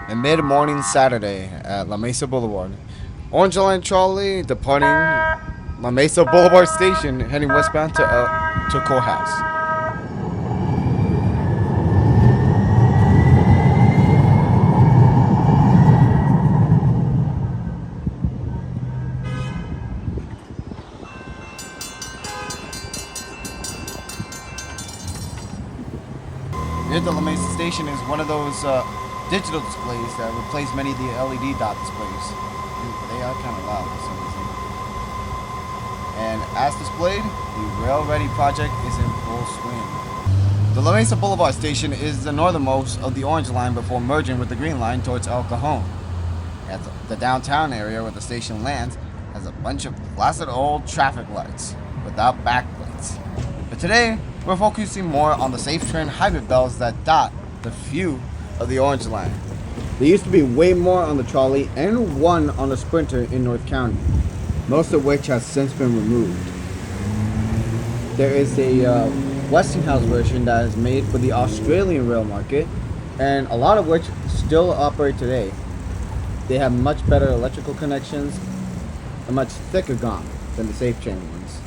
A mid-morning Saturday at La Mesa Boulevard. Orange Line trolley departing La Mesa Boulevard station heading westbound to Courthouse. Here at the La Mesa station is one of those digital displays that replace many of the LED dot displays. They are kind of loud for some reason. And as displayed, the Rail Ready project is in full swing. The La Mesa Boulevard station is the northernmost of the Orange Line before merging with the Green Line towards El Cajon. At the downtown area where the station lands has a bunch of blasted old traffic lights without backlights. But today, we're focusing more on the safe train hybrid bells that dot the few of the Orange Line. There used to be way more on the trolley and one on the Sprinter in North County, most of which has since been removed. There is a Westinghouse version that is made for the Australian rail market, and a lot of which still operate today. They have much better electrical connections, a much thicker gaunt than the safe train ones.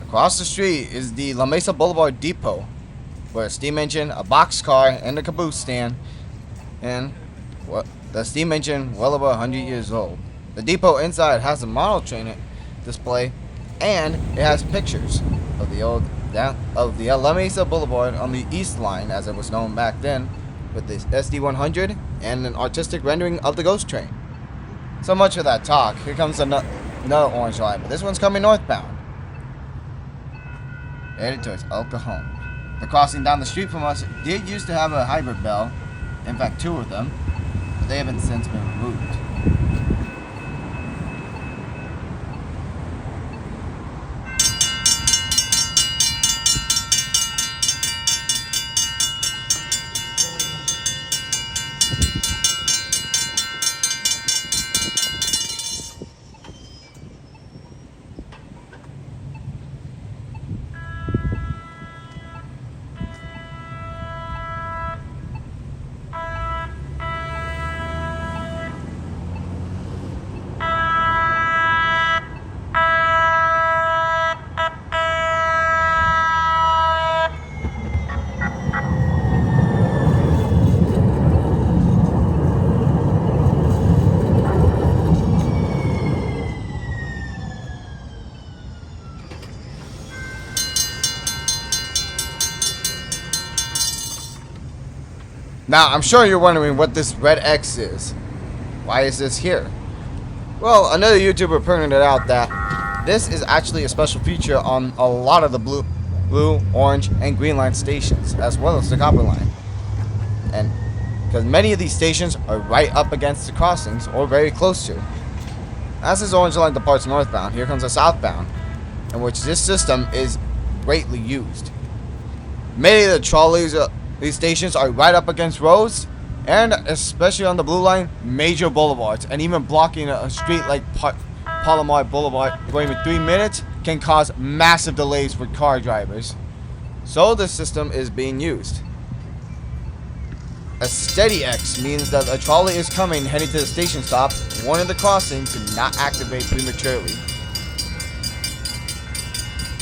Across the street is the La Mesa Boulevard Depot, where a steam engine, a boxcar, and a caboose stand, and the steam engine well over 100 years old. The depot inside has a model train display, and it has pictures of the La Mesa Boulevard on the East Line, as it was known back then, with the SD100 and an artistic rendering of the ghost train. So much for that talk. Here comes another Orange Line, but this one's coming northbound, headed towards El Cajon. The crossing down the street from us did used to have a hybrid bell, in fact 2 of them, but they have since been removed. Now, I'm sure you're wondering what this red X is. Why is this here? Well, another YouTuber pointed it out that this is actually a special feature on a lot of the blue, orange, and green line stations, as well as the copper line. And because many of these stations are right up against the crossings, or very close to. As this orange line departs northbound, here comes a southbound, in which this system is greatly used. Many of the trolleys, these stations are right up against roads, and especially on the blue line, major boulevards, and even blocking a street like Palomar Boulevard for even 3 minutes can cause massive delays for car drivers. So this system is being used. A steady X means that a trolley is coming heading to the station stop, warning the crossing to not activate prematurely.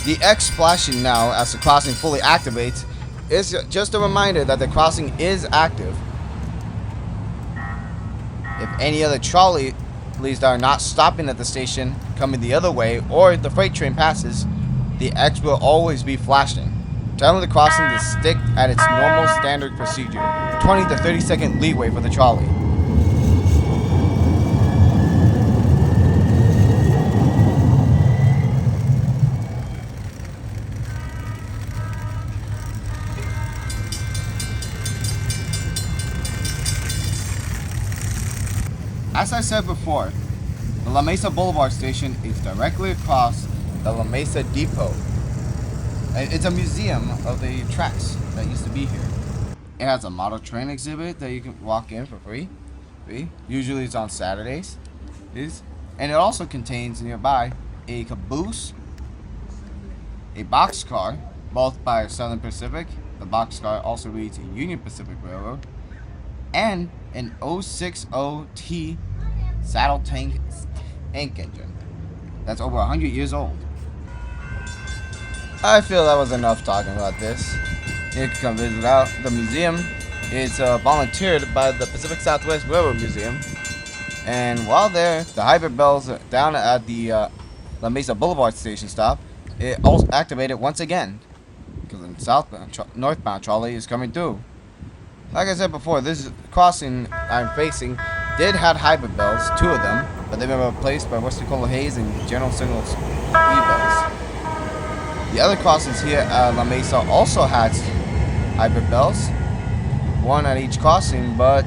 The X flashing now as the crossing fully activates is just a reminder that the crossing is active. If any other trolleys that are not stopping at the station coming the other way, or if the freight train passes, the X will always be flashing, telling the crossing to stick at its normal standard procedure, 20 to 30 second leeway for the trolley. As I said before, the La Mesa Boulevard station is directly across the La Mesa Depot. It's a museum of the tracks that used to be here. It has a model train exhibit that you can walk in for free. Usually it's on Saturdays. And it also contains nearby a caboose, a boxcar, both by Southern Pacific. The boxcar also reads Union Pacific Railroad, and an 060T saddle tank engine that's over 100 years old. I feel that was enough talking about this. You can come visit out the museum. It's volunteered by the Pacific Southwest Railroad Museum. And while there, the hybrid bells down at the La Mesa Boulevard station stop, it also activated once again. Because the northbound trolley is coming through. Like I said before, this crossing I'm facing did have hybrid bells, 2 of them, but they've been replaced by Western Cola Hayes and General Signals E-bells. The other crossings here at La Mesa also had hybrid bells, 1 at each crossing, but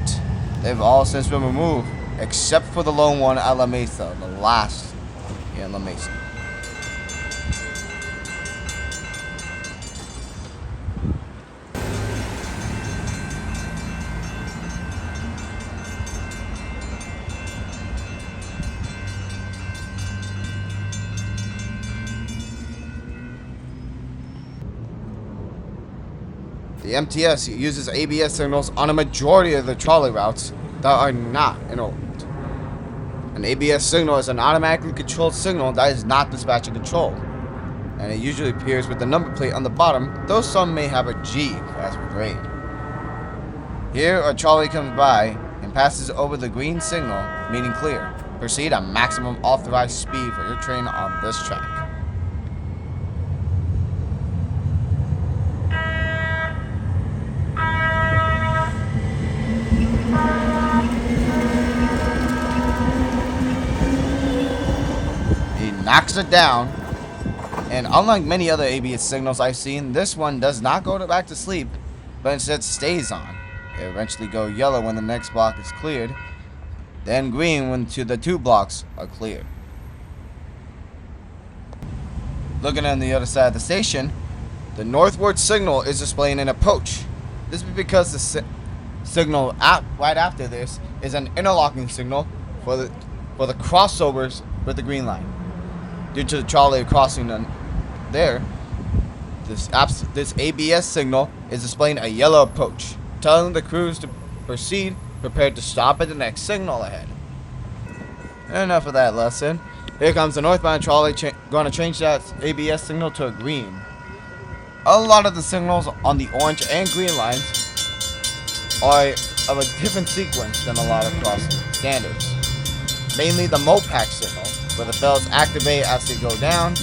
they've all since been removed, except for the lone one at La Mesa, the last in La Mesa. The MTS uses ABS signals on a majority of the trolley routes that are not interlinked. An ABS signal is an automatically controlled signal that is not dispatch and control, and it usually appears with the number plate on the bottom, though some may have a G as for grade. Here, a trolley comes by and passes over the green signal, meaning clear. Proceed at maximum authorized speed for your train on this track. Knocks it down, and unlike many other ABS signals I've seen, this one does not go back to sleep, but instead stays on. It eventually go yellow when the next block is cleared, then green when the 2 blocks are cleared. Looking on the other side of the station, the northward signal is displaying an approach. This is because the signal right after this is an interlocking signal for the crossovers with the green line. Due to the trolley crossing there, this ABS signal is displaying a yellow approach, telling the crews to proceed, prepared to stop at the next signal ahead. Enough of that lesson. Here comes the northbound trolley going to change that ABS signal to a green. A lot of the signals on the orange and green lines are of a different sequence than a lot of crossing standards. Mainly the MOPAC signal, where the bells activate as they go down,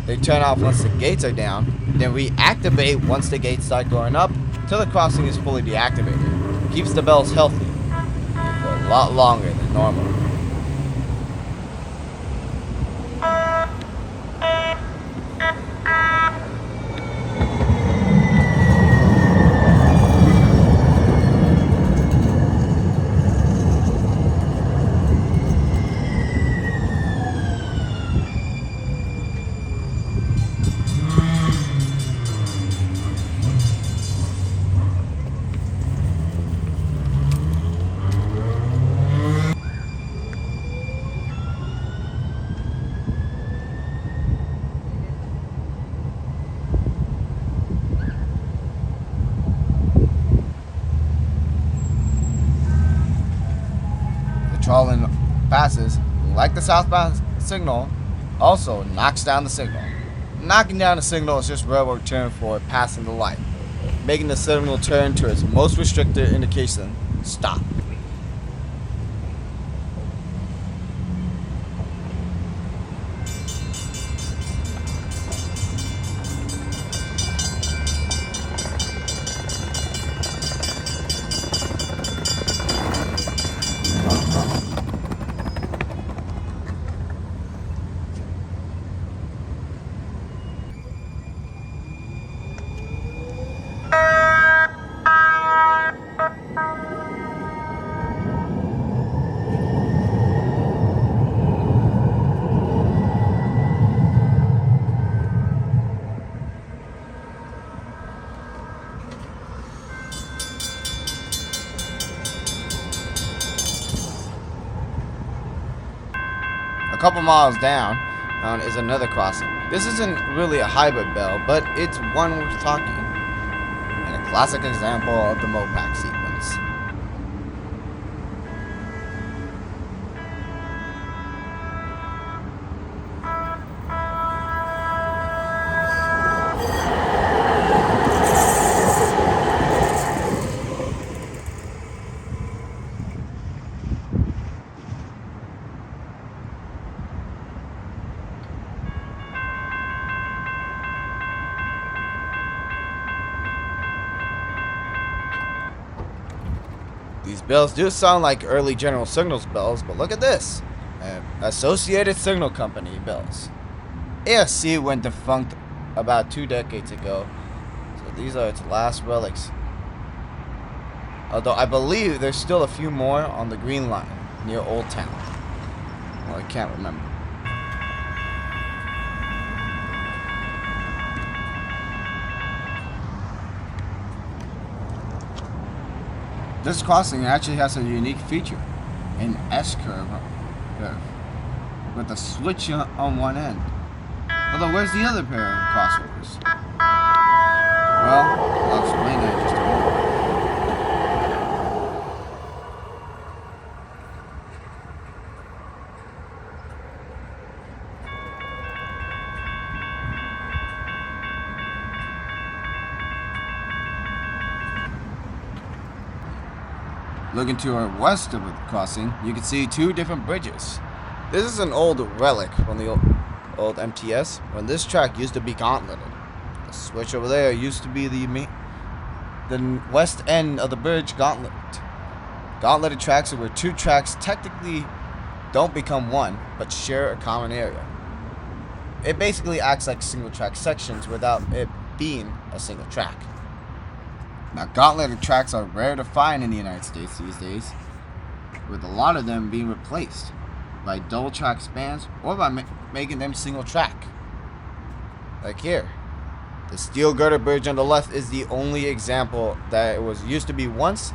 they turn off once the gates are down, then reactivate once the gates start going up, till the crossing is fully deactivated. Keeps the bells healthy for a lot longer than normal. Trolley passes, like the southbound signal, also knocks down the signal. Knocking down the signal is just railroad term for passing the light, making the signal turn to its most restricted indication, stop. A couple miles down, is another crossing. This isn't really a hybrid bell, but it's one worth talking, and a classic example of the Mopac sequence. These bells do sound like early General Signals bells, but look at this. Associated Signal Company bells. ASC went defunct about 2 decades ago, so these are its last relics. Although I believe there's still a few more on the Green Line near Old Town. Well, I can't remember. This crossing actually has a unique feature, an S-curve with a switch on one end. Although, where's the other pair of crossovers? Well, I'll explain that in just a moment. Looking to our west of the crossing, you can see 2 different bridges. This is an old relic from the old MTS, when this track used to be gauntleted. The switch over there used to be the west end of the bridge gauntlet. Gauntleted tracks are where 2 tracks technically don't become one, but share a common area. It basically acts like single track sections without it being a single track. Now, gauntleted tracks are rare to find in the United States these days, with a lot of them being replaced by double track spans or by making them single track. Like here. The steel girder bridge on the left is the only example that it was used to be once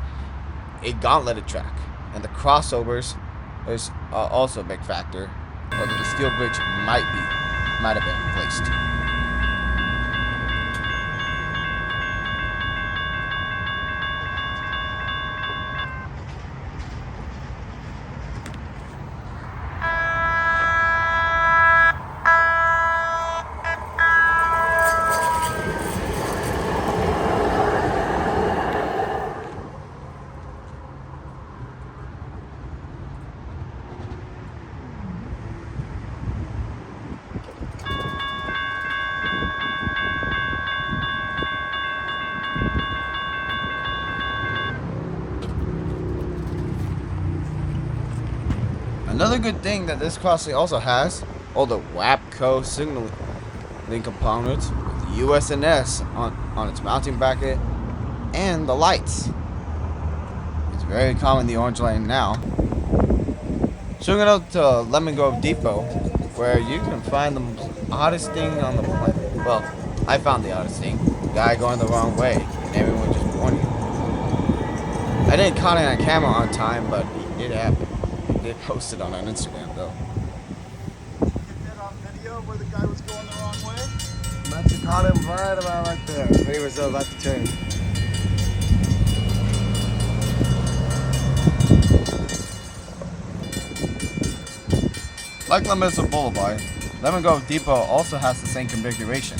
a gauntleted track, and the crossovers is also a big factor, although the steel bridge might have been replaced. Another good thing that this crossing also has, all the WAPCO signaling components, with the USNS on its mounting bracket, and the lights. It's very common in the Orange Line now. Swinging out to Lemon Grove Depot, where you can find the oddest thing on the planet. Well, I found the oddest thing. The guy going the wrong way, and everyone just warning him. I didn't caught it on camera on time, but it did happen. They posted on Instagram though. Get that on video where the guy was going the wrong way? Must have caught him right about right there. When he was about to turn. Like La Mesa Boulevard, Lemon Grove Depot also has the same configuration.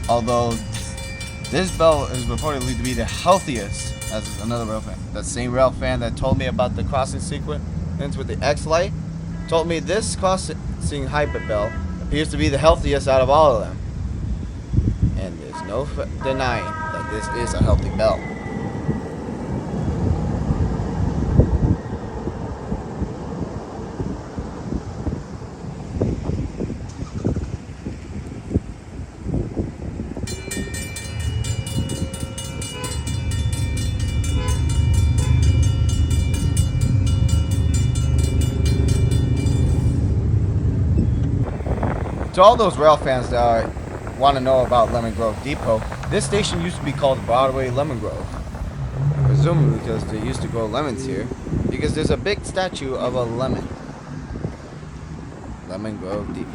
Although this bell is reportedly to be the healthiest, as another rail fan. That same rail fan that told me about the crossing sequence with the X light told me this crossing hybrid bell appears to be the healthiest out of all of them. And there's no denying that this is a healthy bell. To all those rail fans that want to know about Lemon Grove Depot, this station used to be called Broadway Lemon Grove. Presumably because they used to grow lemons here, because there's a big statue of a lemon. Lemon Grove Deep.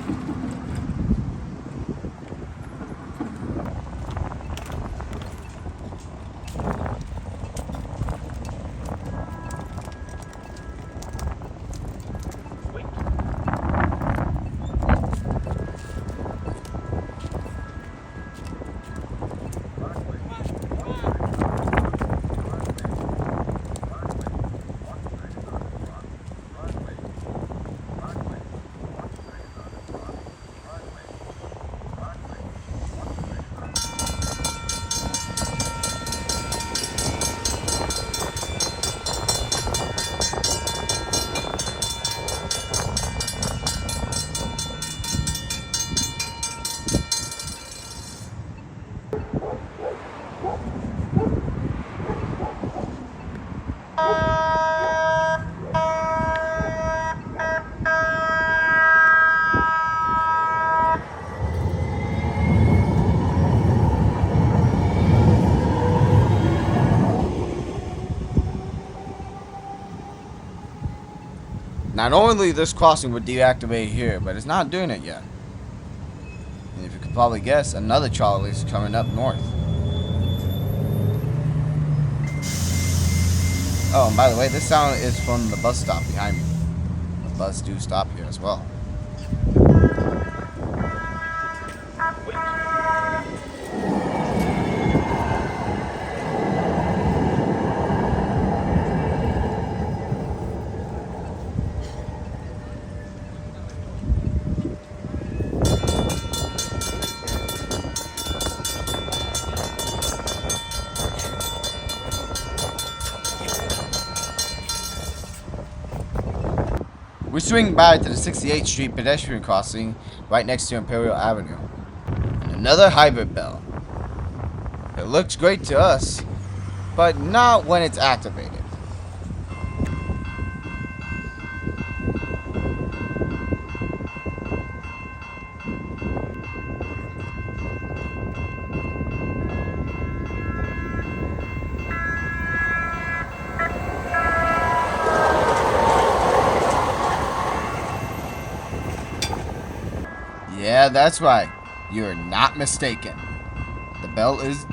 Now, normally this crossing would deactivate here, but it's not doing it yet. And if you could probably guess, another trolley is coming up north. Oh, and by the way, this sound is from the bus stop behind me. The bus do stop here as well. We swing by to the 68th Street pedestrian crossing right next to Imperial Avenue. And another hybrid bell. It looks great to us, but not when it's activated. Yeah, that's right. You're not mistaken. The bell is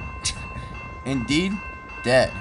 indeed dead.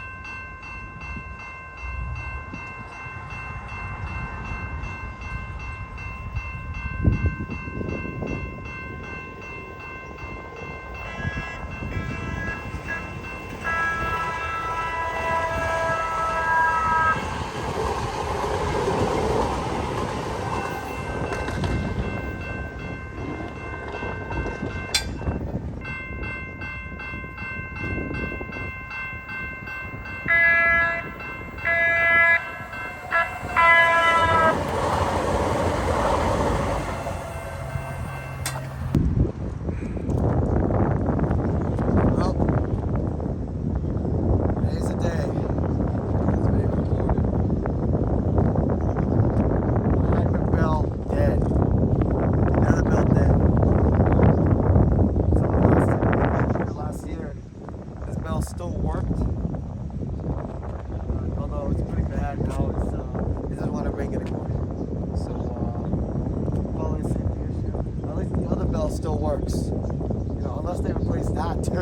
Still works, you know, unless they replace that too. It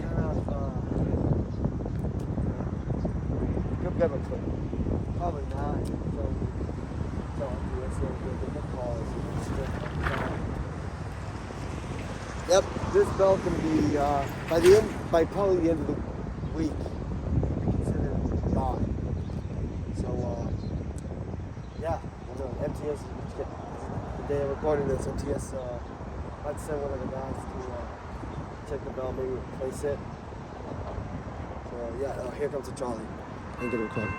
kind of could get replaced. Probably not. Yep, this bell can be by probably the end of the week considered gone. So yeah, MTS. The day of recording this, MTS might send one of the guys to check the bell, maybe replace it. So yeah, here comes the trolley. I'm gonna record.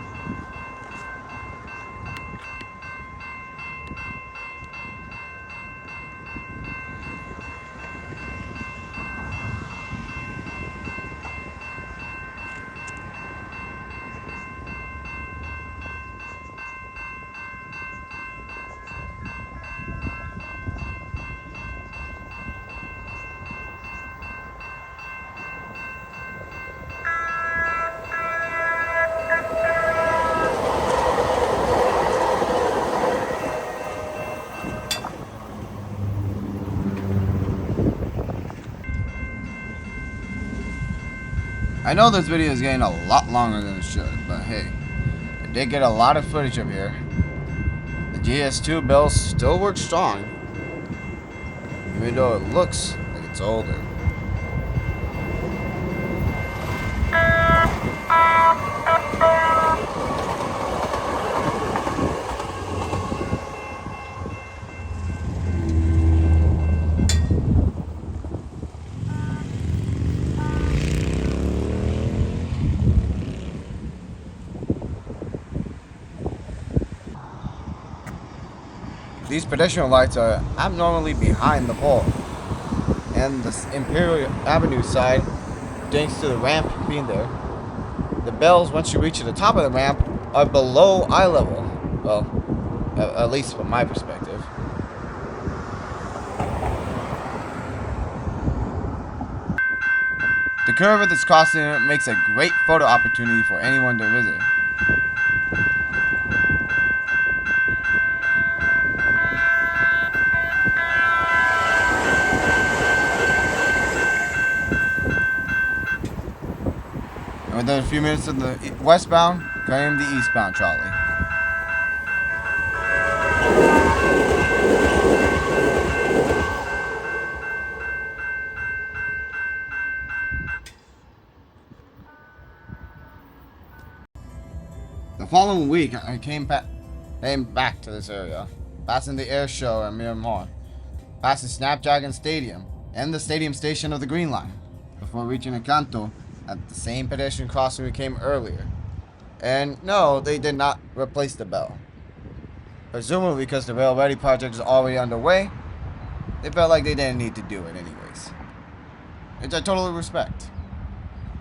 I know this video is getting a lot longer than it should, but hey, I did get a lot of footage up here. The GS2 bell still works strong, even though it looks like it's older. These pedestrian lights are abnormally behind the pole, and the Imperial Avenue side, thanks to the ramp being there. The bells, once you reach the top of the ramp, are below eye level. Well, at least from my perspective. The curve at this crossing makes a great photo opportunity for anyone to visit. And within a few minutes of the westbound, came the eastbound trolley. The following week, I came back to this area, passing the air show at Miramar, passing Snapdragon Stadium, and the stadium station of the Green Line, before reaching Encanto at the same pedestrian crossing we came earlier. And no, they did not replace the bell. Presumably because the Rail Ready project is already underway, they felt like they didn't need to do it anyways. Which I totally respect.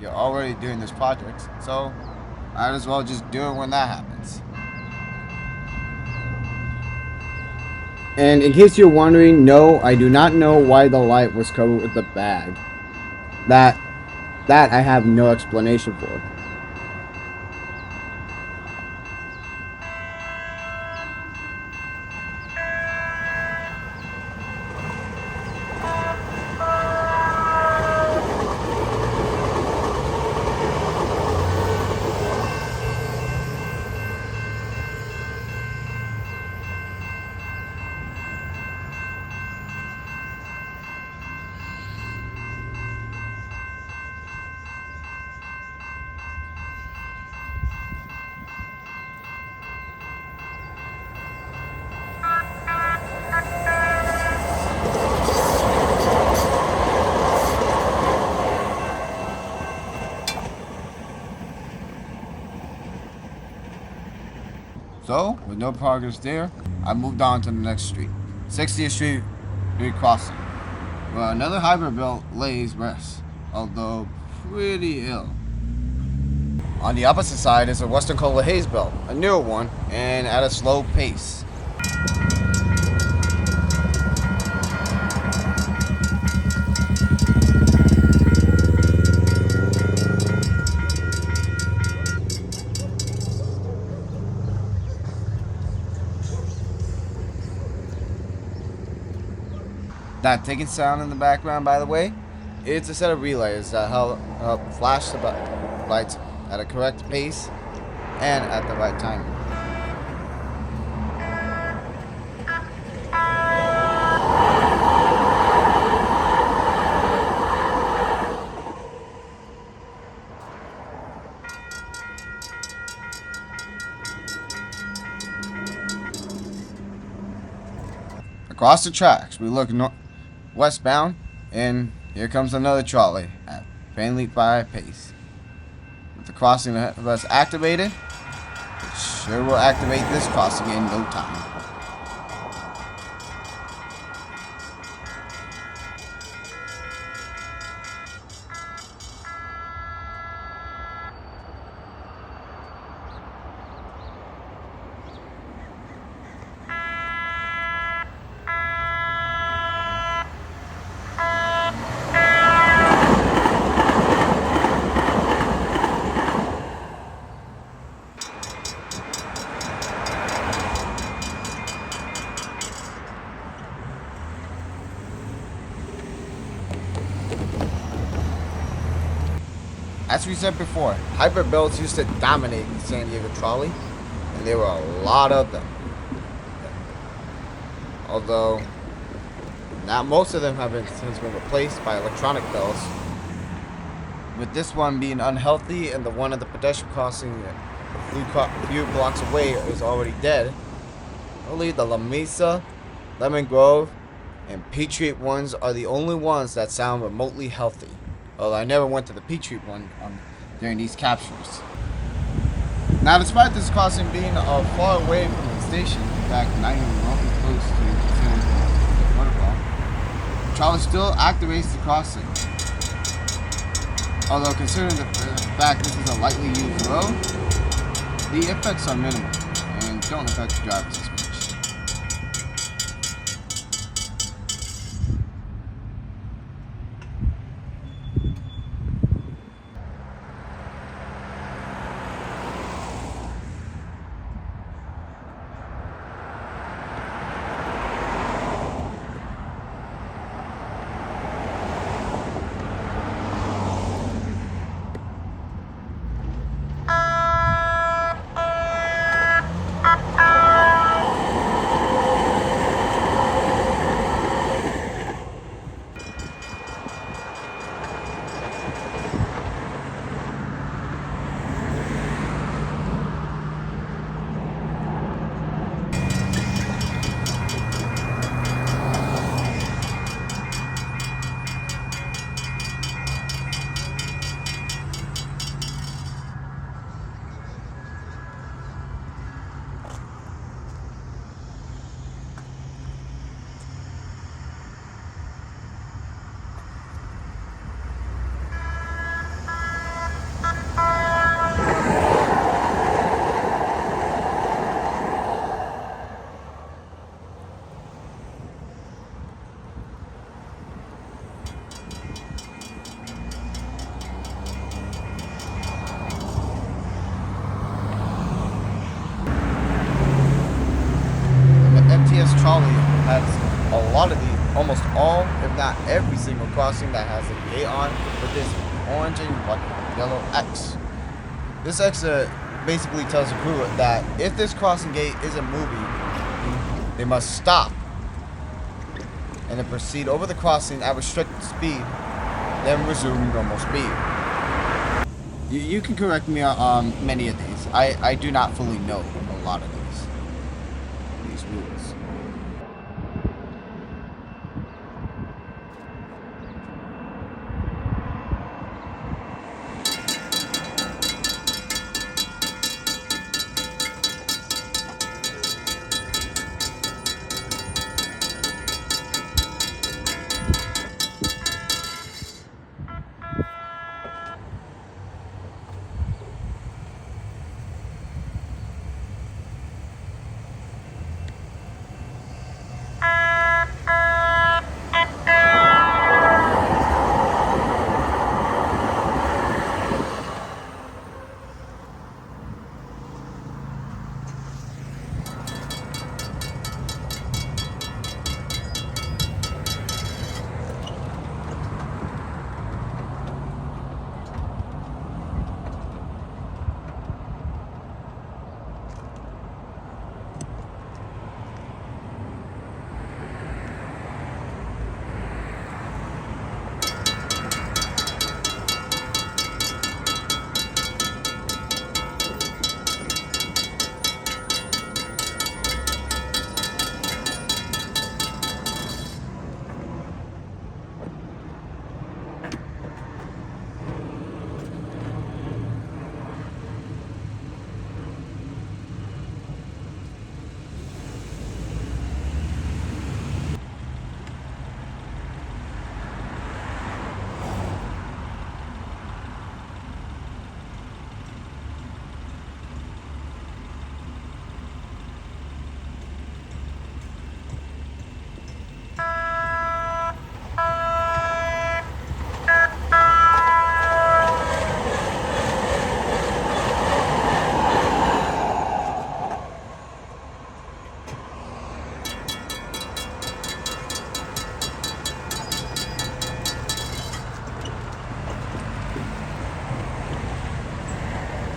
You're already doing this project, so might as well just do it when that happens. And in case you're wondering, no, I do not know why the light was covered with the bag. That I have no explanation for. So, with no progress there, I moved on to the next street, 60th Street crossing, where another hybrid belt lays rest, although pretty ill. On the opposite side is a Western Cola Haze belt, a newer one, and at a slow pace. That ticking sound in the background, by the way, it's a set of relays that help flash the lights at a correct pace and at the right timing. Across the tracks, we look westbound, and here comes another trolley at faintly fire pace. With the crossing ahead of us activated, it sure will activate this crossing in no time. As we said before, hybrid builds used to dominate the San Diego Trolley, and there were a lot of them. Although, not most of them have since been replaced by electronic bells. With this one being unhealthy and the one at the pedestrian crossing a few blocks away is already dead, only the La Mesa, Lemon Grove, and Patriot ones are the only ones that sound remotely healthy. Although I never went to the Patriot one during these captures. Now, despite this crossing being far away from the station, in fact, not even remotely close to the San waterfall, Trolley still activates the crossing. Although, considering the fact this is a lightly used road, the effects are minimal and don't affect the drivers as much. Trolley has a lot of these, almost all, if not every single crossing that has a gate on with this orange and yellow X. This X basically tells the crew that if this crossing gate isn't moving, they must stop and then proceed over the crossing at restricted speed, then resume normal speed. You can correct me on many of these. I do not fully know a lot of these rules.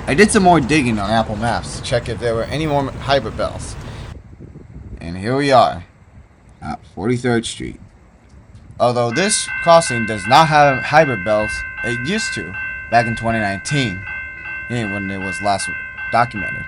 I did some more digging on Apple Maps to check if there were any more hybrid bells. And here we are, at 43rd Street. Although this crossing does not have hybrid bells, it used to, back in 2019, when it was last documented.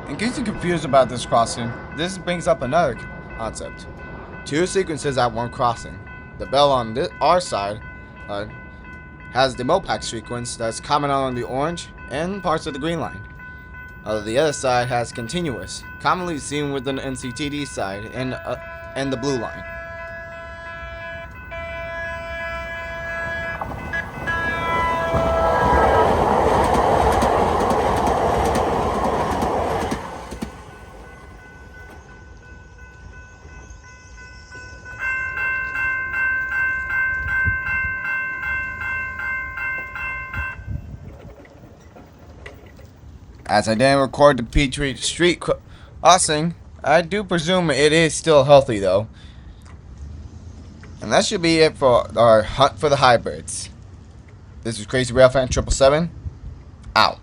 In case you're confused about this crossing, this brings up another concept. Two sequences at one crossing. The bell on our side has the Mopac sequence that's common along the orange and parts of the green line. The other side has continuous, commonly seen with the NCTD side and the blue line. As I didn't record the Petrie Street crossing, I do presume it is still healthy though. And that should be it for our hunt for the hybrids. This is Crazy Rail Fan 777, out.